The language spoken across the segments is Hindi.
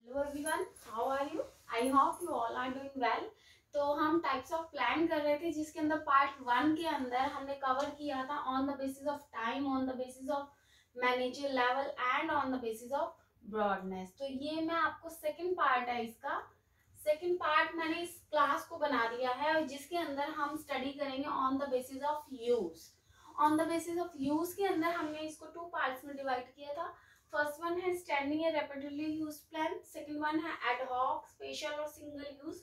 Hello everyone, how are you? I hope you all are doing well. तो हम टाइप्स ऑफ प्लान कर रहे थे, जिसके अंदर पार्ट 1 के अंदर हमने कवर किया था on the basis of time, on the basis of manager level and on the basis of broadness. तो ये मैं आपको सेकंड पार्ट है, इसका सेकंड पार्ट मैंने इस क्लास को बना दिया है, जिसके अंदर हम स्टडी करेंगे on the basis of use. On the basis of use के अंदर हमने इसको 2 पार्ट्स में डिवाइड किया था। फर्स्ट वन है स्टैंडिंग या रेपिडेटली यूज प्लान, सेकंड वन है एड हॉक, स्पेशल और सिंगल यूज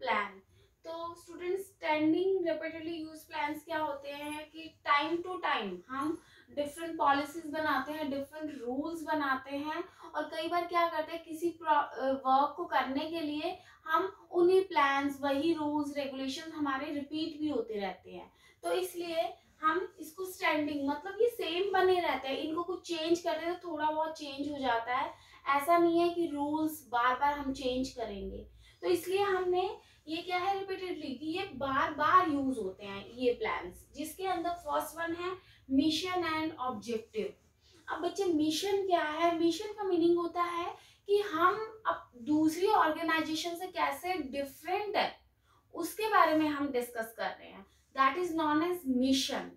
प्लान। तो स्टूडेंट, स्टैंडिंग रेपिडेटली यूज प्लान्स क्या होते हैं कि टाइम टू टाइम हम डिफरेंट पॉलिसीज बनाते हैं, डिफरेंट रूल्स बनाते हैं, और कई बार क्या करते हैं किसी वर्क को करने के लिए हम उन्हीं प्लान्स, वही रूल्स रेगुलेशन हमारे रिपीट भी होते रहते हैं। तो इसलिए हम इसको स्टैंडिंग मतलब ये सेम बने रहते हैं, इनको कुछ चेंज करते हैं तो थोड़ा बहुत चेंज हो जाता है। ऐसा नहीं है कि रूल्स बार बार हम चेंज करेंगे। तो इसलिए हमने ये क्या है रिपीटेडली कि ये बार बार यूज होते हैं ये प्लान्स, जिसके अंदर फर्स्ट वन है मिशन एंड ऑब्जेक्टिव। अब बच्चे, मिशन क्या है? मिशन का मीनिंग होता है कि हम अब दूसरी ऑर्गेनाइजेशन से कैसे डिफरेंट है उसके बारे में हम डिस्कस कर रहे हैं, that is known as mission.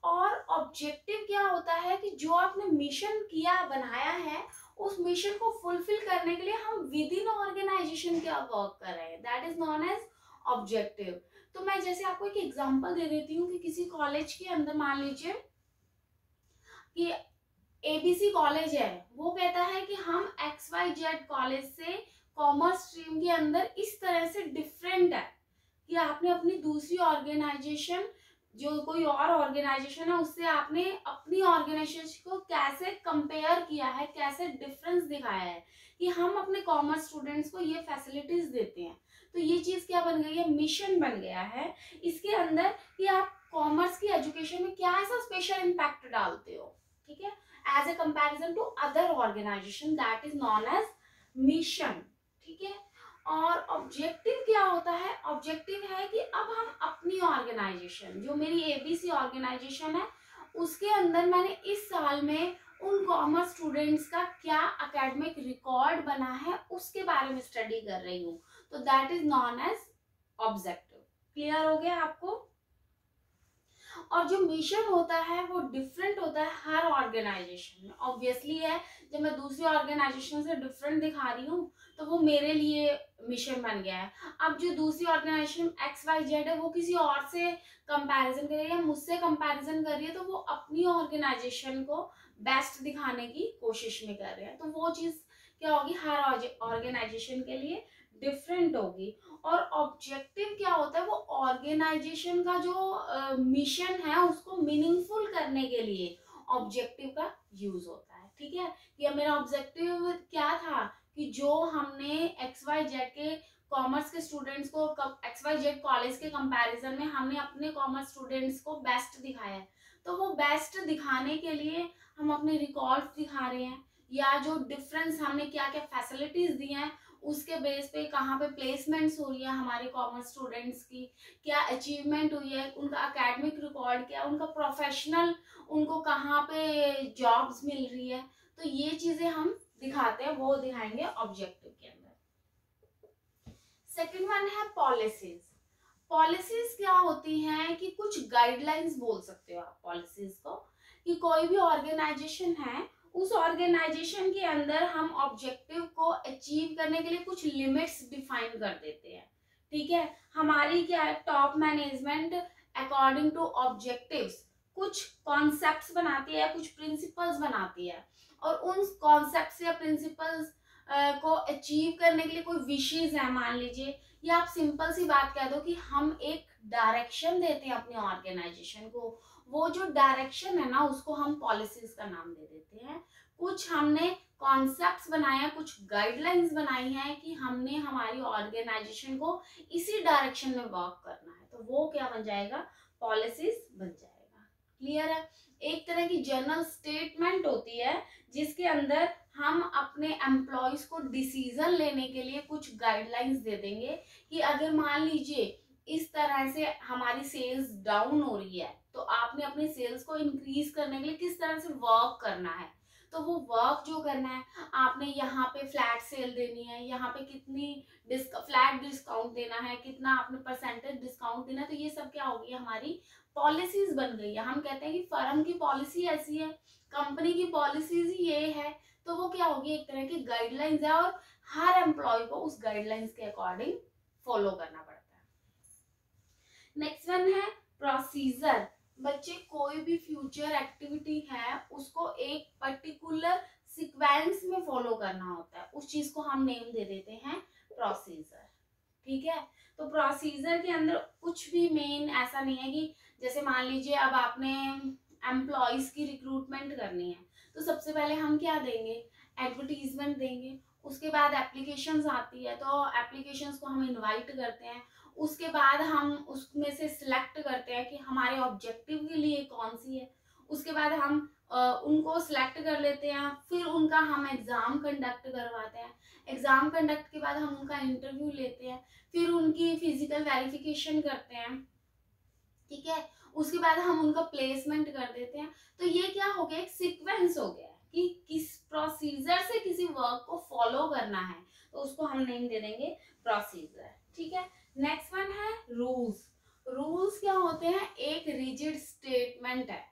और ऑब्जेक्टिव क्या होता है कि जो आपने मिशन किया, बनाया है, उस मिशन को फुलफिल करने के लिए हम विद इन ऑर्गेनाइजेशन क्या वर्क कर रहे हैं, that is known as objective. तो मैं जैसे आपको एक एग्जांपल दे देती हूँ कि किसी कॉलेज के अंदर मान लीजिए कि एबीसी कॉलेज है, वो कहता है कि हम XYZ कॉलेज से कॉमर्स स्ट्रीम के अंदर इस तरह से डिफरेंट है कि आपने अपनी दूसरी ऑर्गेनाइजेशन, जो कोई और ऑर्गेनाइजेशन है, उससे आपने अपनी ऑर्गेनाइजेशन को कैसे कंपेयर किया है, कैसे डिफरेंस दिखाया है कि हम अपने कॉमर्स स्टूडेंट्स को ये फैसिलिटीज देते हैं। तो ये चीज क्या बन गई है? मिशन बन गया है इसके अंदर कि आप कॉमर्स की एजुकेशन में क्या ऐसा स्पेशल इम्पैक्ट डालते हो, ठीक है, as a comparison to other organisation, that is known as mission. ठीक है। और ऑब्जेक्टिव क्या होता है? ऑब्जेक्टिव है कि अब हम अपनी ऑर्गेनाइजेशन, जो मेरी एबीसी ऑर्गेनाइजेशन है, उसके अंदर मैंने इस साल में उन कॉमर्स स्टूडेंट्स का क्या एकेडमिक रिकॉर्ड बना है उसके बारे में स्टडी कर रही हूँ। तो that is known as objective. Clear हो गया आपको? और जो मिशन होता है वो डिफरेंट होता है हर ऑर्गेनाइजेशन में, ऑब्वियसली है। जब मैं दूसरी ऑर्गेनाइजेशन से डिफरेंट दिखा रही हूँ तो वो मेरे लिए मिशन बन गया है। अब जो दूसरी ऑर्गेनाइजेशन XYZ है, वो किसी और से कंपैरिजन कर रही है, मुझसे कंपैरिजन कर रही है, तो वो अपनी ऑर्गेनाइजेशन को बेस्ट दिखाने की कोशिश में कर रहे हैं। तो वो चीज क्या होगी? हर ऑर्गेनाइजेशन के लिए डिफरेंट होगी। और ऑब्जेक्टिव क्या होता है? वो ऑर्गेनाइजेशन का जो मिशन है उसको मीनिंगफुल करने के लिए ऑब्जेक्टिव का यूज होता है। ठीक है, कि मेरा ऑब्जेक्टिव क्या था कि जो हमने XYZ के कॉमर्स के स्टूडेंट्स को XYZ कॉलेज के कंपैरिजन में हमने अपने कॉमर्स स्टूडेंट्स को बेस्ट दिखाया है, तो वो बेस्ट दिखाने के लिए हम अपने रिकॉर्ड्स दिखा रहे हैं, या जो डिफरेंस हमने क्या क्या फैसिलिटीज दी हैं उसके बेस पे कहाँ पे प्लेसमेंट्स हो रही है हमारे कॉमर्स स्टूडेंट्स की, क्या अचीवमेंट हुई है, उनका एकेडमिक रिकॉर्ड क्या, उनका प्रोफेशनल, उनको कहाँ पे जॉब्स मिल रही है। तो ये चीजें हम दिखाते हैं, वो दिखाएंगे ऑब्जेक्टिव के अंदर। सेकंड वन है पॉलिसीज। पॉलिसीज क्या होती हैं कि कुछ गाइडलाइंस बोल सकते हो आप पॉलिसीज को, कि कोई भी ऑर्गेनाइजेशन है, उस ऑर्गेनाइजेशन के अंदर हम ऑब्जेक्टिव को अचीव करने के लिए कुछ लिमिट्स डिफाइन कर देते हैं। ठीक है, हमारी क्या है, top management according to objectives कुछ कॉन्सेप्ट्स बनाती है, कुछ प्रिंसिपल्स बनाती है, और उन कॉन्सेप्ट्स या प्रिंसिपल्स को अचीव करने के लिए कोई विशेष है, मान लीजिए, या आप सिंपल सी बात कह दो कि हम एक डायरेक्शन देते हैं अपनी ऑर्गेनाइजेशन को, वो जो डायरेक्शन है ना उसको हम पॉलिसीज का नाम दे देते हैं। कुछ हमने कॉन्सेप्ट्स बनाए हैं, कुछ गाइडलाइंस बनाई हैं कि हमने हमारी ऑर्गेनाइजेशन को इसी डायरेक्शन में वर्क करना है, तो वो क्या बन जाएगा? पॉलिसीज बन जाएगा। क्लियर है? एक तरह की जनरल स्टेटमेंट होती है जिसके अंदर हम अपने एम्प्लॉयज को डिसीजन लेने के लिए कुछ गाइडलाइंस दे देंगे कि अगर मान लीजिए इस तरह से हमारी सेल्स डाउन हो रही है, तो आपने अपने सेल्स को इंक्रीज करने के लिए किस तरह से वर्क करना है। तो वो वर्क जो करना है, आपने यहाँ पे फ्लैट सेल देनी है, यहाँ पे कितनी फ्लैट डिस्काउंट देना है, कितना आपने परसेंटेज डिस्काउंट देना है, तो ये सब क्या होगी, हमारी पॉलिसीज बन गई है। हम कहते हैं कि फर्म की पॉलिसी ऐसी है, कंपनी की पॉलिसीज ये है, तो वो क्या होगी, एक तरह की गाइडलाइंस है और हर एम्प्लॉय को उस गाइडलाइंस के अकॉर्डिंग फॉलो करना पड़ता है। नेक्स्ट वन है प्रोसीजर। बच्चे कोई भी फ्यूचर एक्टिविटी है उसको एक पर्टिकुलर सीक्वेंस में फॉलो करना होता है, उस चीज को हम नेम दे देते हैं प्रोसीजर। ठीक है, तो प्रोसीजर के अंदर कुछ भी मेन ऐसा नहीं है कि जैसे मान लीजिए अब आपने एम्प्लॉयज की रिक्रूटमेंट करनी है, तो सबसे पहले हम क्या देंगे, एडवर्टीजमेंट देंगे, उसके बाद एप्लीकेशंस आती है तो एप्लीकेशंस को हम इनवाइट करते हैं, उसके बाद हम उसमें से सिलेक्ट करते हैं कि हमारे ऑब्जेक्टिव के लिए कौन सी है, उसके बाद हम उनको सिलेक्ट कर लेते हैं, फिर उनका हम एग्जाम कंडक्ट करवाते हैं, एग्जाम कंडक्ट के बाद हम उनका इंटरव्यू लेते हैं, फिर उनकी फिजिकल वेरिफिकेशन करते हैं, ठीक है, उसके बाद हम उनका प्लेसमेंट कर देते हैं। तो ये क्या हो गया, एक सीक्वेंस हो गया कि किस प्रोसीजर से किसी वर्क को फॉलो करना है, तो उसको हम नेम दे देंगे प्रोसीजर। ठीक है, नेक्स्ट वन है रूल्स। रूल्स क्या होते हैं, एक रिजिड स्टेटमेंट है,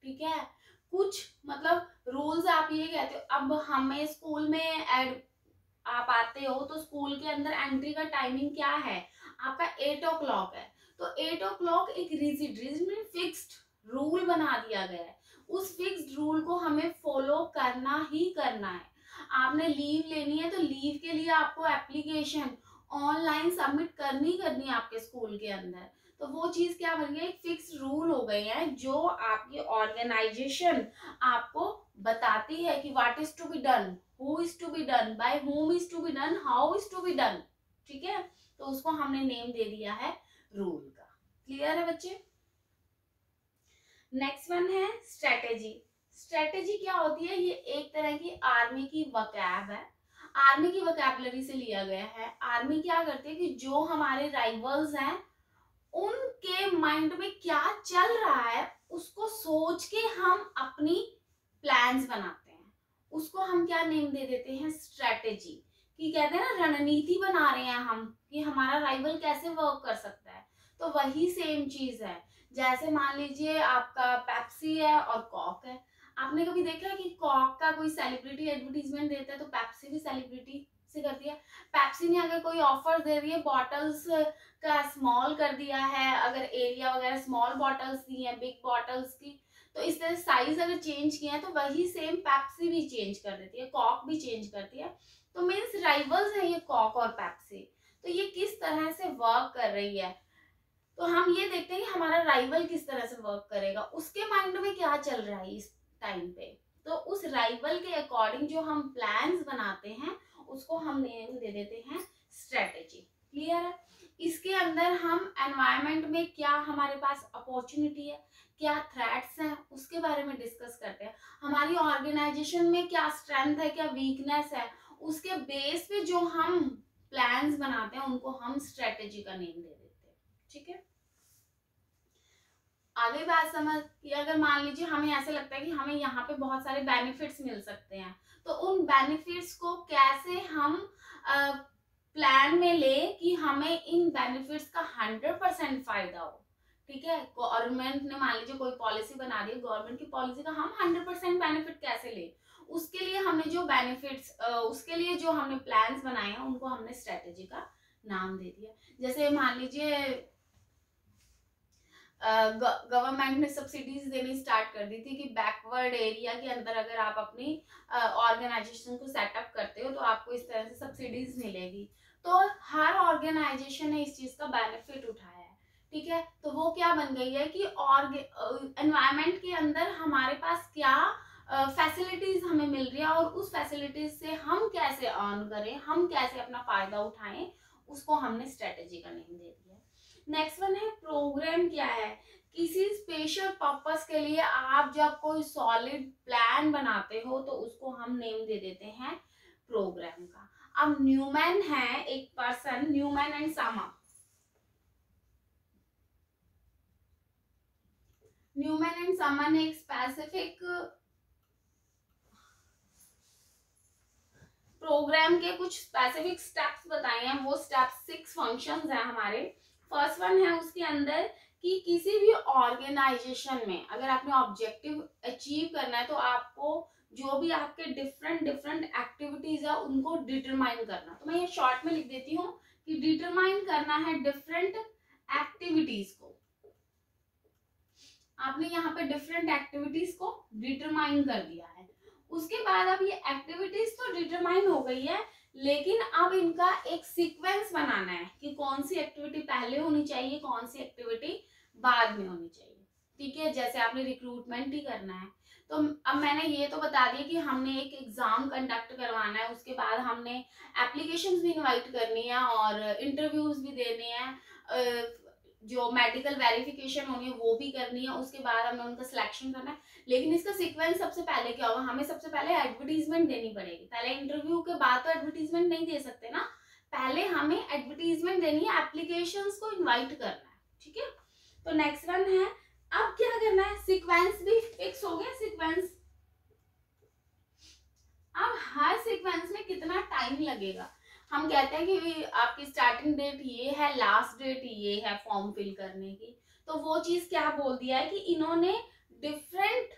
ठीक है, कुछ मतलब रूल्स आप ये कहते हो, अब हमें स्कूल में आप आते हो तो स्कूल के अंदर एंट्री का टाइमिंग क्या है, आपका 8 o'clock है, तो 8 o'clock एक रिजिड में फिक्स्ड रूल बना दिया गया है, उस फिक्स्ड रूल को हमें फॉलो करना ही करना है। आपने लीव लेनी है तो लीव के लिए आपको एप्लीकेशन ऑनलाइन सबमिट करनी है आपके स्कूल के अंदर, तो वो चीज क्या बन गई, एक फिक्स रूल हो गए हैं जो आपकी ऑर्गेनाइजेशन आपको बताती है कि what is to be done, who is to be done, by whom is to be done, how is to be done. ठीक है, तो उसको हमने नेम दे दिया है रूल का। क्लियर है बच्चे? नेक्स्ट वन है स्ट्रेटेजी। स्ट्रेटेजी क्या होती है, ये एक तरह की आर्मी की वकैब है, आर्मी की वकैबलरी से लिया गया है। आर्मी क्या करती है कि जो हमारे राइवल्स हैं उनके माइंड में क्या चल रहा है उसको सोच के हम अपनी प्लान्स बनाते हैं, उसको हम क्या नेम दे देते हैं, स्ट्रेटेजी। कि कहते हैं ना रणनीति बना रहे हैं हम कि हमारा राइवल कैसे वर्क कर सकता है, तो वही सेम चीज है। जैसे मान लीजिए आपका पेप्सी है और कॉक है, आपने कभी देखा है कि कॉक का कोई सेलिब्रिटी एडवर्टीजमेंट देता है तो पेप्सी भी सेलिब्रिटी से करती है। पेप्सी ने अगर कोई ऑफर दे दिए, बॉटल्स का स्मॉल कर दिया है, अगर एरिया वगैरह स्मॉल बॉटल्स दी है बिग बॉटल्स की, तो इस तरह साइज अगर चेंज किया है तो वही सेम पेप्सी भी चेंज कर देती है, कॉक भी चेंज करती है। तो मीन्स राइवल्स है ये कॉक और पेप्सी, तो ये किस तरह से वर्क कर रही है, तो हम ये देखते हैं कि हमारा राइवल किस तरह से वर्क करेगा, उसके माइंड में क्या चल रहा है इस टाइम पे, तो उस राइवल के अकॉर्डिंग जो हम प्लान्स बनाते हैं उसको हम नेम दे देते हैं स्ट्रेटेजी। क्लियर है? इसके अंदर हम एनवायरनमेंट में क्या हमारे पास अपॉर्चुनिटी है, क्या थ्रेट्स हैं, उसके बारे में डिस्कस करते हैं। हमारी ऑर्गेनाइजेशन में क्या स्ट्रेंथ है, क्या वीकनेस है, उसके बेस पे जो हम प्लान्स बनाते हैं उनको हम स्ट्रेटेजी का नेम दे देते हैं। ठीक है, आगे बात समझ कि अगर मान लीजिए हमें ऐसे लगता है कि हमें यहाँ पे बहुत सारे बेनिफिट्स मिल सकते हैं, तो उन बेनिफिट्स को कैसे हम प्लान में ले कि हमें इन बेनिफिट्स का 100% फायदा हो। ठीक है, गवर्नमेंट ने मान लीजिए कोई पॉलिसी बना दी, गवर्नमेंट की पॉलिसी का हम 100% बेनिफिट कैसे ले, उसके लिए हमने जो बेनिफिट्स उसके लिए जो हमने प्लान्स बनाए हैं उनको हमने स्ट्रेटेजी का नाम दे दिया। जैसे मान लीजिए गवर्नमेंट ने सब्सिडीज देनी स्टार्ट कर दी थी कि बैकवर्ड एरिया के अंदर अगर आप अपनी ऑर्गेनाइजेशन को सेटअप करते हो तो आपको इस तरह से सब्सिडीज मिलेगी, तो हर ऑर्गेनाइजेशन ने इस चीज का बेनिफिट उठाया है। ठीक है, तो वो क्या बन गई है कि एनवायरमेंट के अंदर हमारे पास क्या फैसिलिटीज हमें मिल रही है और उस फैसिलिटीज से हम कैसे अर्न करें, हम कैसे अपना फायदा उठाएं, उसको हमने स्ट्रेटेजी का नेम दे दिया। नेक्स्ट वन है प्रोग्राम। क्या है, किसी स्पेशल पर्पस के लिए आप जब कोई सॉलिड प्लान बनाते हो तो उसको हम नेम दे देते हैं प्रोग्राम का। अब न्यूमैन है एक person, Newman and Sama, Newman and सामा ने एक स्पेसिफिक प्रोग्राम के कुछ स्पेसिफिक स्टेप्स बताए हैं, वो स्टेप्स 6 फंक्शंस हैं हमारे। फर्स्ट वन है उसके अंदर कि किसी भी ऑर्गेनाइजेशन में अगर आपने ऑब्जेक्टिव अचीव करना है तो आपको जो भी आपके डिफरेंट डिफरेंट एक्टिविटीज है उनको डिटरमाइन करना। तो मैं ये शॉर्ट में लिख देती हूँ कि डिटरमाइन करना है डिफरेंट एक्टिविटीज को। आपने यहाँ पे डिफरेंट एक्टिविटीज को डिटरमाइन कर दिया है। उसके बाद अब ये एक्टिविटीज तो डिटरमाइन हो गई है, लेकिन अब इनका एक सीक्वेंस बनाना है कि कौन सी एक्टिविटी पहले होनी चाहिए, कौन सी एक्टिविटी बाद में होनी चाहिए। ठीक है, जैसे आपने रिक्रूटमेंट ही करना है तो अब मैंने ये तो बता दिया कि हमने एक एग्जाम कंडक्ट करवाना है, उसके बाद हमने एप्लीकेशंस भी इनवाइट करनी है और इंटरव्यूज भी देने हैं, जो मेडिकल वेरिफिकेशन होनी है वो भी करनी है, उसके बाद हमें उनका सिलेक्शन करना है। लेकिन इसका सीक्वेंस सबसे पहले क्या होगा, हमें सबसे पहले एडवर्टीजमेंट देनी पड़ेगी। पहले इंटरव्यू के बाद तो एडवर्टीजमेंट नहीं दे सकते ना, पहले हमें एडवर्टीजमेंट देनी है, एप्लीकेशंस को इनवाइट करना है। ठीक है, तो नेक्स्ट वन है अब क्या करना है, सीक्वेंस भी फिक्स हो गया। सीक्वेंस, अब हर सीक्वेंस में कितना टाइम लगेगा, हम कहते हैं कि आपकी स्टार्टिंग डेट ये है, लास्ट डेट ये है फॉर्म फिल करने की। तो वो चीज क्या बोल दिया है कि इन्होंने डिफरेंट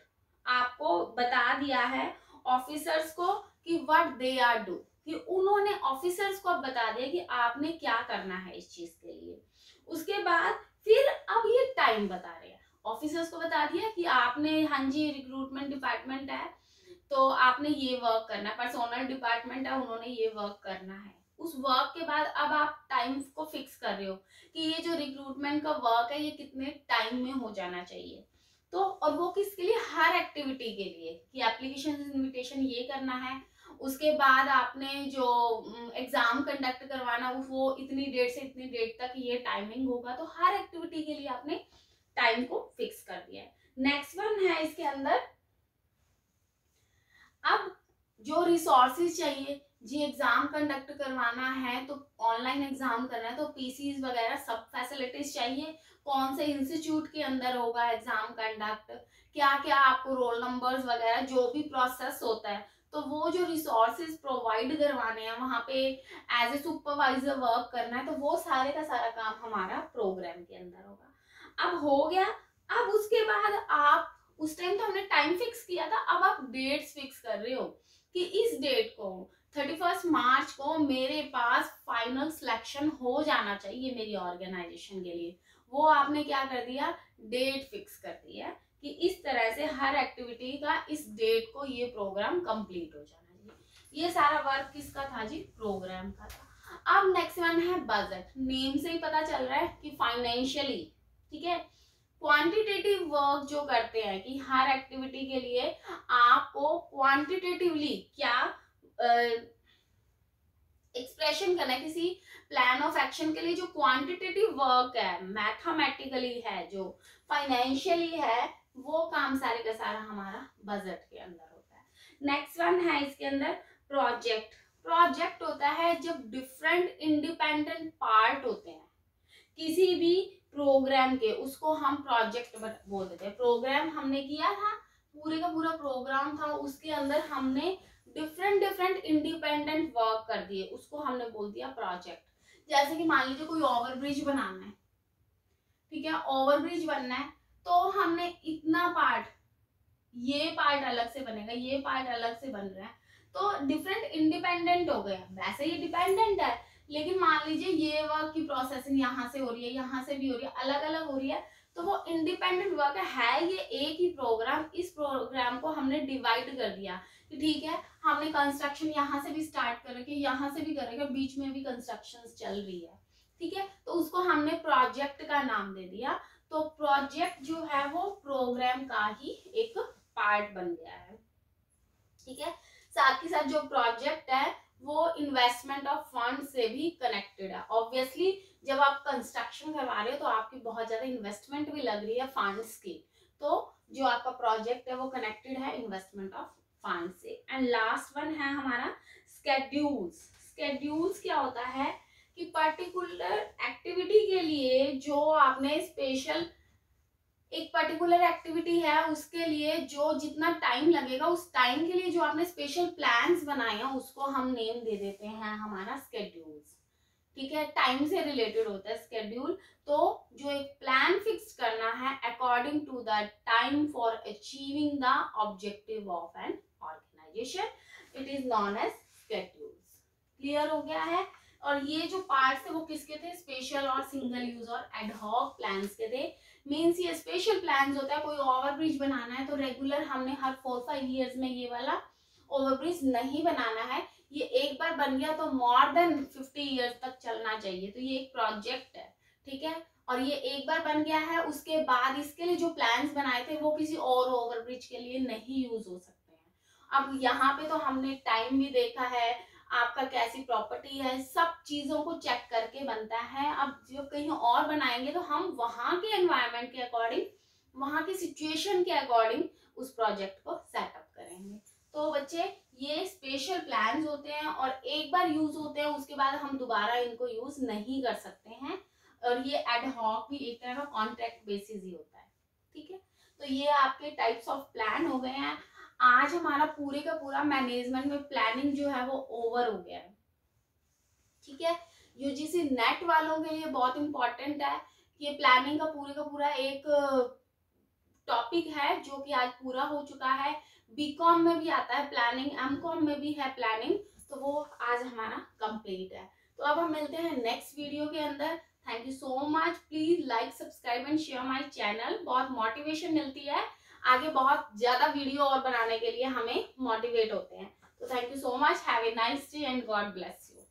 आपको बता दिया है ऑफिसर्स को कि व्हाट दे आर डू, कि उन्होंने ऑफिसर्स को अब बता दिया कि आपने क्या करना है इस चीज के लिए। उसके बाद फिर अब ये टाइम बता रहे हैं, ऑफिसर्स को बता दिया कि आपने, हाँ जी रिक्रूटमेंट डिपार्टमेंट है तो आपने ये वर्क करना है, पर्सोनल डिपार्टमेंट है उन्होंने ये वर्क करना है। उस वर्क के बाद अब आप टाइम को फिक्स कर रहे हो कि ये जो रिक्रूटमेंट का वर्क है ये कितने टाइम में हो जाना चाहिए। तो और वो किसके लिए, हर एक्टिविटी के लिए, कि एप्लीकेशन इनविटेशन ये करना है, उसके बाद आपने जो एग्जाम कंडक्ट करवाना वो इतनी डेट से इतनी डेट तक ये टाइमिंग होगा। तो हर एक्टिविटी के लिए आपने टाइम को फिक्स कर दिया है। नेक्स्ट वन है इसके अंदर, अब जो रिसोर्सेज चाहिए, जी एग्जाम कंडक्ट करवाना है तो ऑनलाइन एग्जाम करना है तो पीसीज वगैरह सब फैसिलिटीज चाहिए। कौन से इंस्टीट्यूट के अंदर होगा एग्जाम कंडक्ट, क्या क्या आपको रोल नंबर्स वगैरह जो भी प्रोसेस होता है, तो वो जो रिसोर्सेज प्रोवाइड करवाने हैं वहां पे एज ए सुपरवाइजर वर्क करना है, तो वो सारे का सारा काम हमारा प्रोग्राम के अंदर होगा। अब हो गया, अब उसके बाद आप, उस टाइम तो हमने टाइम फिक्स किया था, अब आप डेट्स फिक्स कर रहे हो कि इस डेट को 31 मार्च को मेरे पास फाइनल सिलेक्शन हो जाना चाहिए मेरी ऑर्गेनाइजेशन के लिए। वो आपने क्या कर दिया, डेट फिक्स कर दिया कि इस तरह से हर एक्टिविटी का इस डेट को ये प्रोग्राम कंप्लीट हो जाना चाहिए। ये सारा वर्क किसका था जी, प्रोग्राम का था। अब नेक्स्ट वन है बजट। नेम से ही पता चल रहा है कि फाइनेंशियली, ठीक है, क्वांटिटेटिव वर्क जो करते हैं कि हर एक्टिविटी के लिए आपको क्वांटिटेटिवली क्या एक्सप्रेशन करना है, किसी प्लान ऑफ एक्शन के लिए जो क्वांटिटेटिव वर्क है, मैथमेटिकली है, जो फाइनेंशियली है, वो काम सारे का सारा हमारा बजट के अंदर होता है। नेक्स्ट वन है इसके अंदर प्रोजेक्ट। प्रोजेक्ट होता है जब डिफरेंट इंडिपेंडेंट पार्ट होते हैं किसी भी प्रोग्राम के, उसको हम प्रोजेक्ट बोल देते हैं। प्रोग्राम हमने किया था, पूरे का पूरा प्रोग्राम था, उसके अंदर हमने डिफरेंट डिफरेंट इंडिपेंडेंट वर्क कर दिए, उसको हमने बोल दिया प्रोजेक्ट। जैसे कि मान लीजिए कोई ओवरब्रिज बनाना है, ठीक है, ओवरब्रिज बनना है तो हमने इतना पार्ट, ये पार्ट अलग से बनेगा, ये पार्ट अलग से बन रहा है, तो डिफरेंट इंडिपेंडेंट हो गया। वैसे ये डिपेंडेंट है, लेकिन मान लीजिए ये वर्क की प्रोसेसिंग यहाँ से हो रही है, यहाँ से भी हो रही है, अलग अलग हो रही है, तो वो इंडिपेंडेंट वर्क है ये एक ही प्रोग्राम। इस प्रोग्राम को हमने डिवाइड कर दिया कि ठीक है, हमने कंस्ट्रक्शन यहाँ से भी स्टार्ट कर रखी है, यहाँ से भी कर रखी है, बीच में भी कंस्ट्रक्शन चल रही है, ठीक है, तो उसको हमने प्रोजेक्ट का नाम दे दिया। तो प्रोजेक्ट जो है वो प्रोग्राम का ही एक पार्ट बन गया है, ठीक है। साथ ही साथ जो प्रोजेक्ट है वो इन्वेस्टमेंट ऑफ फंड से भी कनेक्टेड है। ऑब्वियसली जब आप कंस्ट्रक्शन करवा रहे हो तो आपकी बहुत ज्यादा इन्वेस्टमेंट भी लग रही है फंड्स की, तो जो आपका प्रोजेक्ट है वो कनेक्टेड है इन्वेस्टमेंट ऑफ फंड से। एंड लास्ट वन है हमारा स्केड्यूल्स। स्केड्यूल्स क्या होता है कि पर्टिकुलर एक्टिविटी के लिए जो आपने स्पेशल एक पर्टिकुलर एक्टिविटी है, उसके लिए जो जितना टाइम लगेगा उस टाइम के लिए जो आपने स्पेशल प्लान्स बनाए हैं उसको हम नेम दे देते हैं हमारा स्केड्यूल्स। ठीक है, टाइम से रिलेटेड होता है स्केड्यूल। तो जो एक प्लान फिक्स करना है according to the time for achieving the objective of an organisation, it is known as schedules. क्लियर हो गया है। और ये जो पार्ट्स थे वो किसके थे, स्पेशल और सिंगल यूज और एडहॉक प्लान्स के थे। मीन्स ये स्पेशल प्लान्स होता है, कोई ओवरब्रिज बनाना है तो रेगुलर हमने हर 4-5 ईयर्स में ये वाला ओवरब्रिज नहीं बनाना है, ये एक बार बन गया तो मोर देन 50 ईयर्स तक चलना चाहिए, तो ये एक प्रोजेक्ट है। ठीक है, और ये एक बार बन गया है, उसके बाद इसके लिए जो प्लान्स बनाए थे वो किसी और ओवरब्रिज के लिए नहीं यूज हो सकते हैं। अब यहाँ पे तो हमने टाइम भी देखा है, आपका कैसी प्रॉपर्टी है, सब चीजों को चेक करके बनता है। अब जब कहीं और बनाएंगे तो हम वहां के एनवायरनमेंट के अकॉर्डिंग, वहां की सिचुएशन के अकॉर्डिंग उस प्रोजेक्ट को सेटअप करेंगे। तो बच्चे ये स्पेशल प्लान्स होते हैं और एक बार यूज होते हैं, उसके बाद हम दोबारा इनको यूज नहीं कर सकते हैं। और ये एडहॉक भी एक तरह का कॉन्ट्रैक्ट बेसिस ही होता है। ठीक है, तो ये आपके टाइप्स ऑफ प्लान हो गए हैं। आज हमारा पूरे का पूरा मैनेजमेंट में प्लानिंग जो है वो ओवर हो गया है। ठीक है, यूजीसी नेट वालों के लिए बहुत इंपॉर्टेंट है, ये प्लानिंग का पूरा एक टॉपिक है जो कि आज पूरा हो चुका है। बीकॉम में भी आता है प्लानिंग, एमकॉम में भी है प्लानिंग, तो वो आज हमारा कंप्लीट है। तो अब हम मिलते हैं नेक्स्ट वीडियो के अंदर। Thank you so much, please like subscribe and share my channel, बहुत मोटिवेशन मिलती है, आगे बहुत ज्यादा वीडियो और बनाने के लिए हमें मोटिवेट होते हैं। तो thank you so much, have a nice day and God bless you.